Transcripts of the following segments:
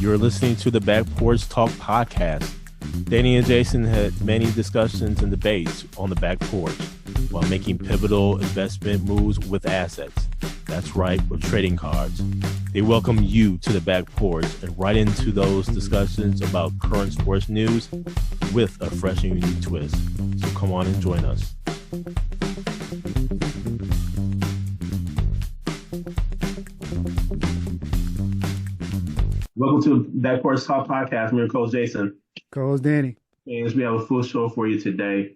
You're listening to the Back Porch Talk podcast. Danny and Jason had many discussions and debates on the back porch while making pivotal investment moves with assets. That's right, with trading cards. They welcome you to the back porch and right into those discussions about current sports news with a fresh and unique twist. So come on and join us. Welcome to Back Porch Talk podcast. I'm your coach Jason. Coach Danny. And we have a full show for you today.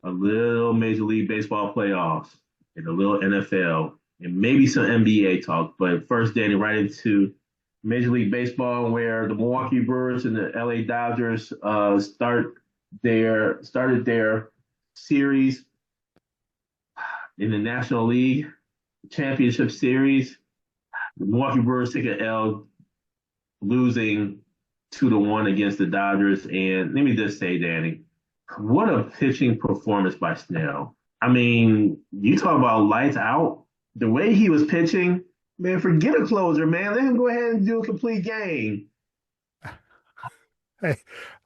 A little Major League Baseball playoffs and a little NFL and maybe some NBA talk. But first, Danny, right into Major League Baseball, where the Milwaukee Brewers and the LA Dodgers started their series in the National League Championship Series. The Milwaukee Brewers take an L, losing 2-1 against the Dodgers. And let me just say, Danny, what a pitching performance by Snell. I mean, you talk about lights out. The way he was pitching, man, forget a closer, man. Let him go ahead and do a complete game. Hey.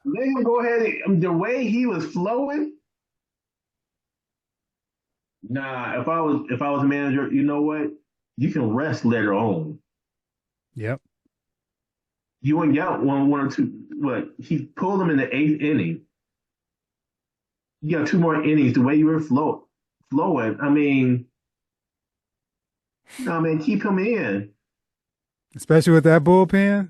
Let him go ahead. The way he was flowing. Nah, if I was a manager, you know what? You can rest later on. Yep. You went out one or two. What? He pulled him in the 8th inning. You got 2 more innings. The way you were flowing. I mean, no, man, keep him in. Especially with that bullpen.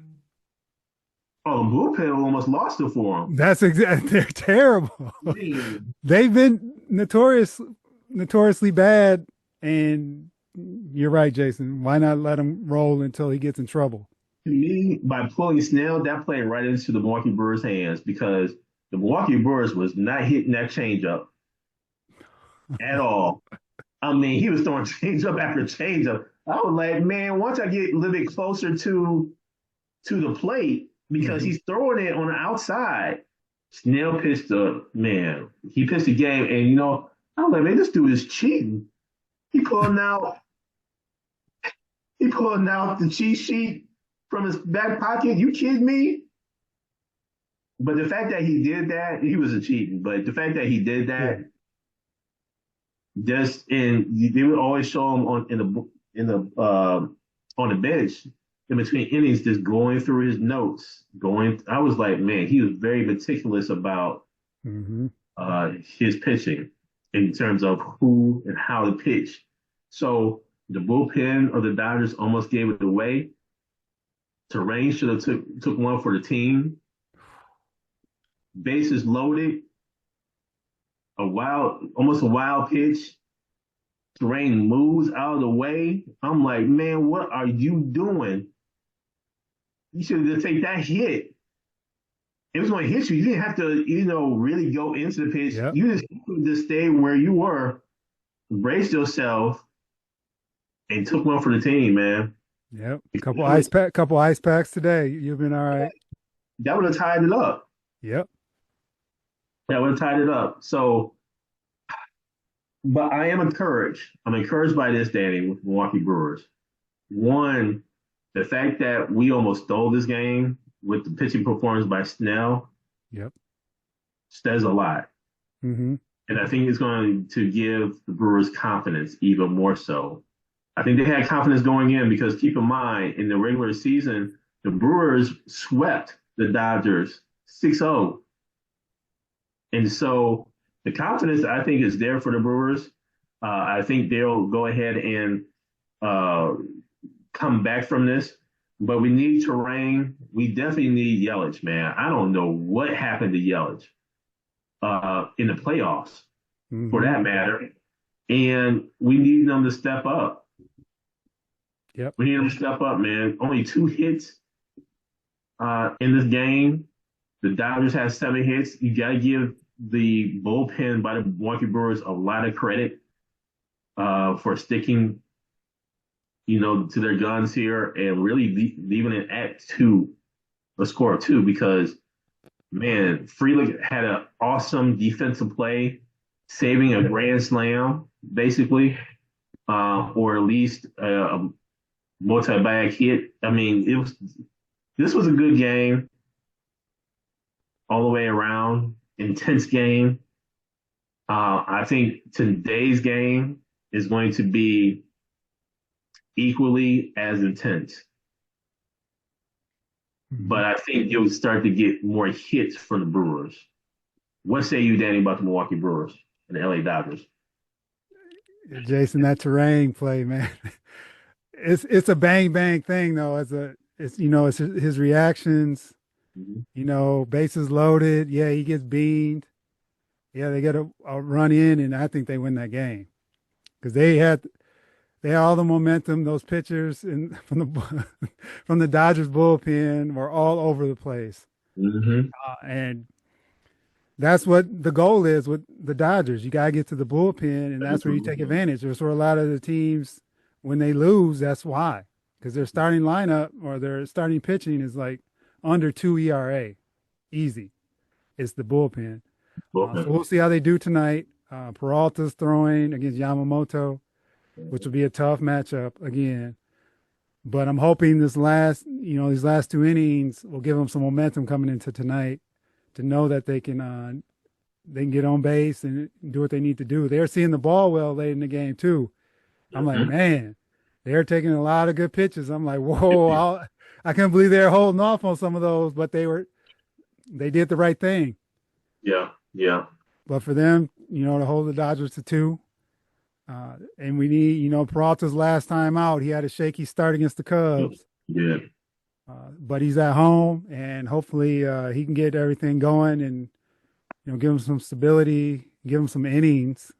Oh, the bullpen almost lost it for him. That's exactly. They're terrible. Man. They've been notoriously bad. And you're right, Jason. Why not let him roll until he gets in trouble? To me, by pulling Snell, that played right into the Milwaukee Brewers' hands because the Milwaukee Brewers was not hitting that changeup at all. I mean, he was throwing changeup after changeup. I was like, man, once I get a little bit closer to the plate, because he's throwing it on the outside. Snell pitched he pitched the game, and I was like, man, this dude is cheating. He pulling out the cheat sheet from his back pocket. You kidding me? But the fact that he did that, he wasn't cheating. But the fact that he did that, they would always show him on the bench in between innings, just going through his notes. I was like, man, he was very meticulous about his pitching in terms of who and how to pitch. So the bullpen of the Dodgers almost gave it away. Terrain should have took one for the team. Bases loaded. Almost a wild pitch. Terrain moves out of the way. I'm like, man, what are you doing? You should have just taken that hit. It was going to hit you. You didn't have to, really go into the pitch. Yep. You just stay where you were, brace yourself, and took one for the team, man. Yep. Couple ice packs today. You've been all right. That would have tied it up. Yep. That would have tied it up. So, but I am encouraged. I'm encouraged by this, Danny, with Milwaukee Brewers. One, the fact that we almost stole this game with the pitching performance by Snell. Yep. Says a lot. Mm-hmm. And I think it's going to give the Brewers confidence even more so. I think they had confidence going in because keep in mind, in the regular season, the Brewers swept the Dodgers 6-0. And so the confidence, I think, is there for the Brewers. I think they'll go ahead and come back from this. But we need Terrain. We definitely need Yelich, man. I don't know what happened to Yelich in the playoffs, for that matter. And we need them to step up. Yep. We need them to step up, man. Only 2 hits in this game. The Dodgers have 7 hits. You got to give the bullpen by the Milwaukee Brewers a lot of credit for sticking, to their guns here and really leaving it at a score of 2 because, man, Frelick had an awesome defensive play, saving a grand slam, basically, or at least a multi-bag hit. I mean, this was a good game all the way around. Intense game. I think today's game is going to be equally as intense, Mhm. but I think you'll start to get more hits from the Brewers. What say you, Danny, about the Milwaukee Brewers and the LA Dodgers? Jason, that terrain play, man. It's a bang bang thing though. It's it's his reactions. Mhm. Bases loaded. Yeah, he gets beamed. Yeah, they get a run in, and I think they win that game because they had all the momentum. Those pitchers and from the from the Dodgers bullpen were all over the place, Hmm. and that's what the goal is with the Dodgers. You got to get to the bullpen, and that's where you take advantage. There's where a lot of the teams, when they lose, that's why. Because their starting lineup or their starting pitching is like under 2 ERA. Easy. It's the bullpen. So we'll see how they do tonight. Peralta's throwing against Yamamoto, which will be a tough matchup again. But I'm hoping these last 2 innings will give them some momentum coming into tonight to know that they can get on base and do what they need to do. They're seeing the ball well late in the game too. I'm like, Hmm. man, they're taking a lot of good pitches. I'm like, whoa, I can't believe they're holding off on some of those, but they did the right thing. Yeah, yeah, But for them, to hold the Dodgers to two, and we need, Peralta's last time out, he had a shaky start against the yeah, Cubs, yeah. but he's at home, and hopefully he can get everything going and give him some stability, give him some innings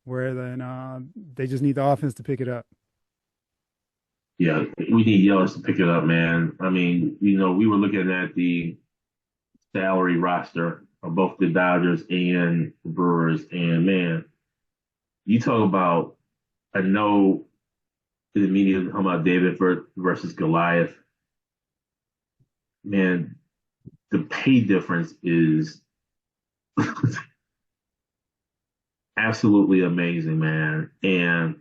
where then they just need the offense to pick it up. Yeah. We need Yelich to pick it up, man. I mean, we were looking at the salary roster of both the Dodgers and the Brewers, and man, you talk about. I know in the media talking about David versus Goliath. Man, the pay difference is absolutely amazing, man. And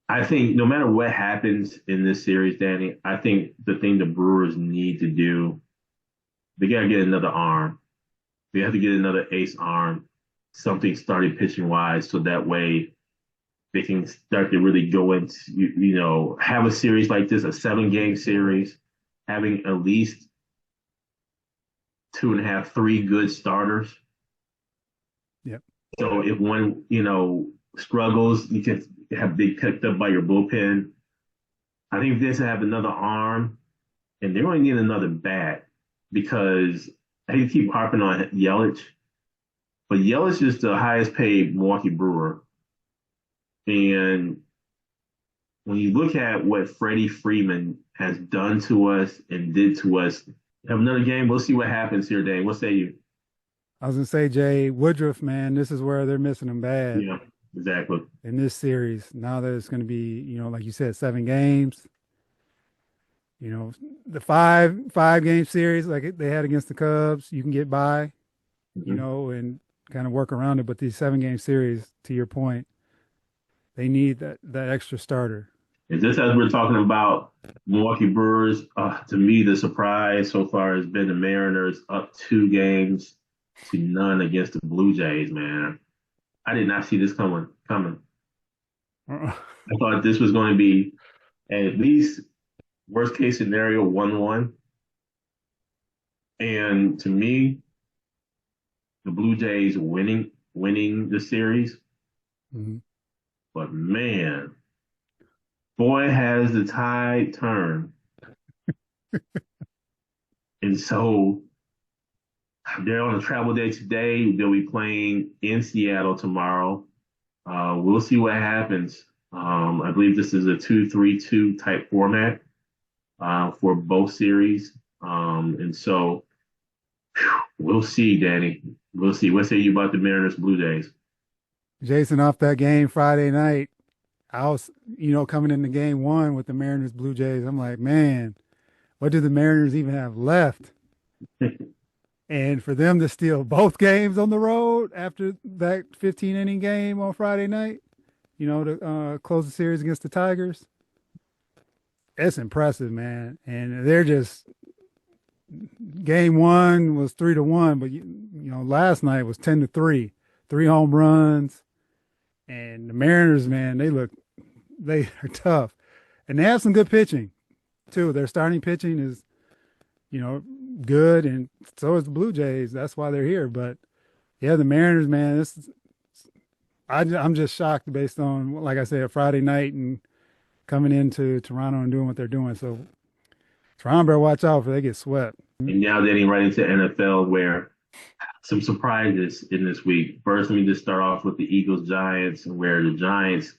I think no matter what happens in this series, Danny, I think the thing the Brewers need to do, they got to get another arm. They have to get another ace arm, something starting pitching wise, so that way they can start to really go into, have a series like this, a 7 game series, having at least two and a half, three good starters. Yep. So if one, struggles, you can have be picked up by your bullpen. I think if they have another arm, and they're going to need another bat because I hate to keep harping on Yelich, but Yelich is the highest paid Milwaukee Brewer. And when you look at what Freddie Freeman has done to us and did to us, have another game. We'll see what happens here, Dane. What say you? I was gonna say, Jay Woodruff, man, this is where they're missing him bad Yeah, exactly. in this series. Now that it's going to be, like you said, 7 games. The five game series like they had against the Cubs, you can get by, Mm-hmm. and kind of work around it. But these 7 game series, to your point, they need that extra starter. And just as we're talking about Milwaukee Brewers, to me, the surprise so far has been the Mariners up 2 games to none against the Blue Jays, man. I did not see this coming. I thought this was going to be at least worst case scenario 1-1. And to me, the Blue Jays winning the series. Mhm. But man, boy has the tide turned. And so they're on a travel day today. They'll be playing in Seattle tomorrow. We'll see what happens. I believe this is a 2-3-2 type format for both series. And so we'll see, Danny. We'll see. What say you about the Mariners Blue Jays? Jason, off that game Friday night, I was, coming into game one with the Mariners Blue Jays. I'm like, man, what do the Mariners even have left? And for them to steal both games on the road after that 15 inning game on Friday night, to close the series against the Tigers, it's impressive, man. And they're just game one was 3-1, but last night was 10-3, 3 home runs. And the Mariners, man, they are tough, and they have some good pitching too. Their starting pitching is, good, and so is the Blue Jays. That's why they're here. But yeah, the Mariners, man, I'm just shocked based on, like I said, Friday night and coming into Toronto and doing what they're doing. So Toronto better watch out for they get swept. And now getting right into NFL, where some surprises in this week. First, let me just start off with the Eagles Giants, where the Giants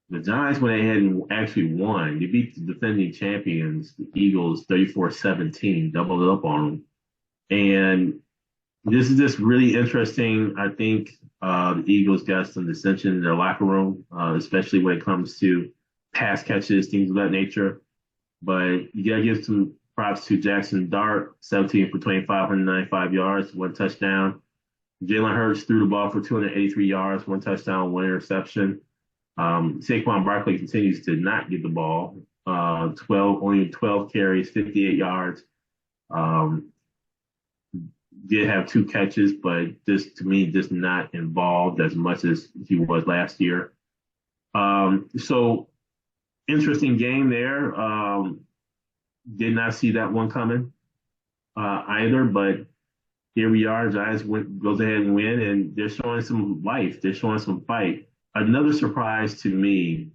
went ahead and actually won. They beat the defending champions, the Eagles, 34-17, doubled it up on them. And this is just really interesting. I think the Eagles got some dissension in their locker room, especially when it comes to pass catches, things of that nature. But you got to give some props to Jackson Dart, 17 for 25, 195 yards, 1 touchdown. Jalen Hurts threw the ball for 283 yards, 1 touchdown, 1 interception. Saquon Barkley continues to not get the ball. Only 12 carries, 58 yards. Did have 2 catches, but to me, just not involved as much as he was last year. So interesting game there. Did not see that one coming either, but here we are. Giants goes ahead and win, and they're showing some life. They're showing some fight. Another surprise to me,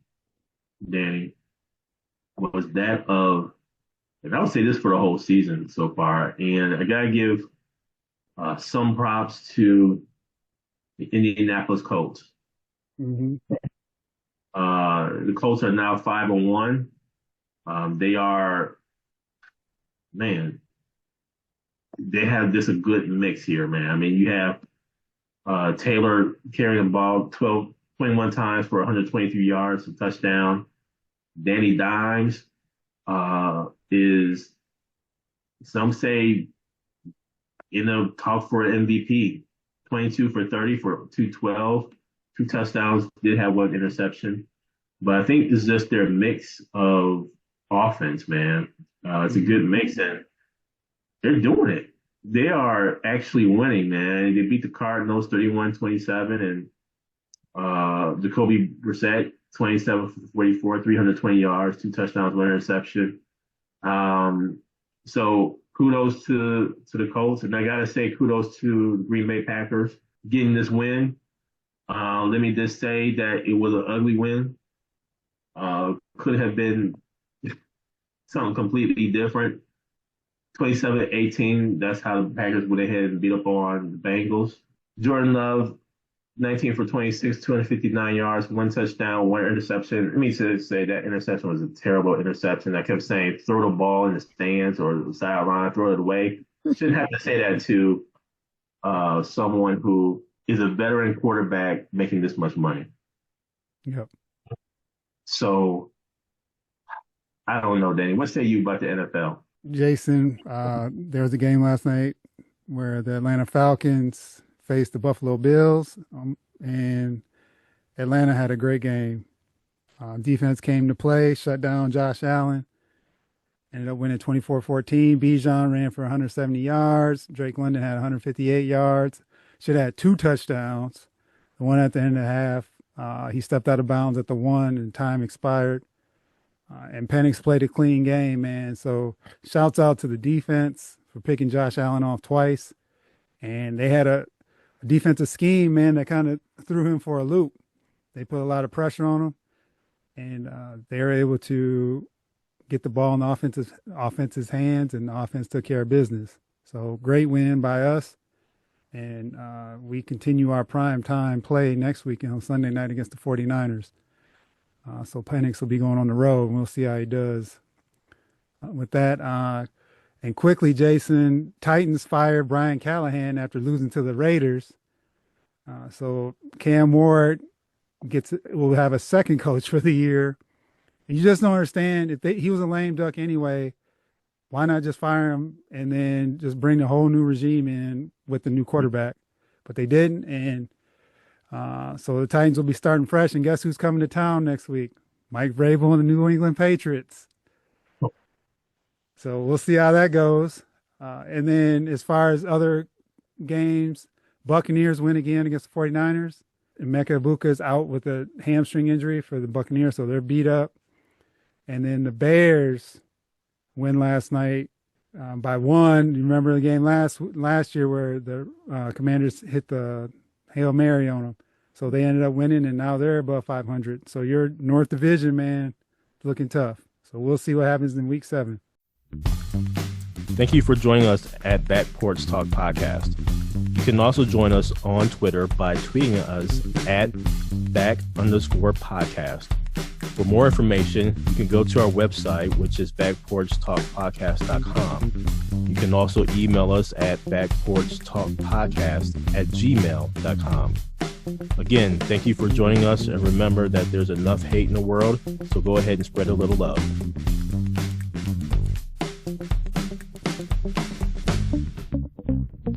Danny, was that of, and I'll say this for the whole season so far, and I gotta give some props to the Indianapolis Colts. Mm-hmm. The Colts are now 5-1. They are, man, they have this a good mix here, man. I mean, you have Taylor carrying the ball 21 times for 123 yards, a touchdown. Danny Dimes is, some say, talk for an MVP. 22 for 30 for 212, 2 touchdowns, did have 1 interception. But I think it's just their mix of offense, man. It's a good mix, and they're doing it. They are actually winning, man. They beat the Cardinals 31-27, and Jacoby Brissett, 27 for 44, 320 yards, 2 touchdowns, 1 interception. So kudos to the Colts, and I gotta say kudos to the Green Bay Packers getting this win. Let me just say that it was an ugly win. Could have been something completely different. 27-18, that's how the Packers went ahead and beat up on the Bengals. Jordan Love, 19 for 26, 259 yards, 1 touchdown, 1 interception. Let me just say that interception was a terrible interception. I kept saying, throw the ball in the stands or the sideline, throw it away. Shouldn't have to say that to someone who is a veteran quarterback making this much money. Yep. So, I don't know, Danny. What say you about the NFL? Jason, there was a game last night where the Atlanta Falcons faced the Buffalo Bills, and Atlanta had a great game. Defense came to play, shut down Josh Allen, ended up winning 24-14. Bijan ran for 170 yards. Drake London had 158 yards. Should have had 2 touchdowns. The one at the end of the half, he stepped out of bounds at the 1 and time expired. And Penix played a clean game, man. So shouts out to the defense for picking Josh Allen off twice. And they had a defensive scheme, man, that kind of threw him for a loop. They put a lot of pressure on him, and they were able to get the ball in the offense's hands, and the offense took care of business. So great win by us. And we continue our prime time play next week on Sunday night against the 49ers. So Penix will be going on the road, and we'll see how he does with that. And quickly, Jason, Titans fired Brian Callahan after losing to the Raiders. So Cam Ward will have a second coach for the year. And you just don't understand, he was a lame duck anyway, why not just fire him and then just bring the whole new regime in with the new quarterback? But they didn't, and so the Titans will be starting fresh, and guess who's coming to town next week? Mike Vrabel and the New England Patriots. So we'll see how that goes. And then as far as other games, Buccaneers win again against the 49ers. Emeka Egbuka is out with a hamstring injury for the Buccaneers, so they're beat up. And then the Bears win last night by 1. You remember the game last year where the Commanders hit the Hail Mary on them. So they ended up winning, and now they're above 500. So your North Division, man, looking tough. So we'll see what happens in Week 7. Thank you for joining us at Back Porch Talk Podcast. You can also join us on Twitter by tweeting us at back_podcast. For more information, you can go to our website, which is backporchtalkpodcast.com. You can also email us at backporchtalkpodcast@gmail.com. Again, thank you for joining us, and remember that there's enough hate in the world, so go ahead and spread a little love.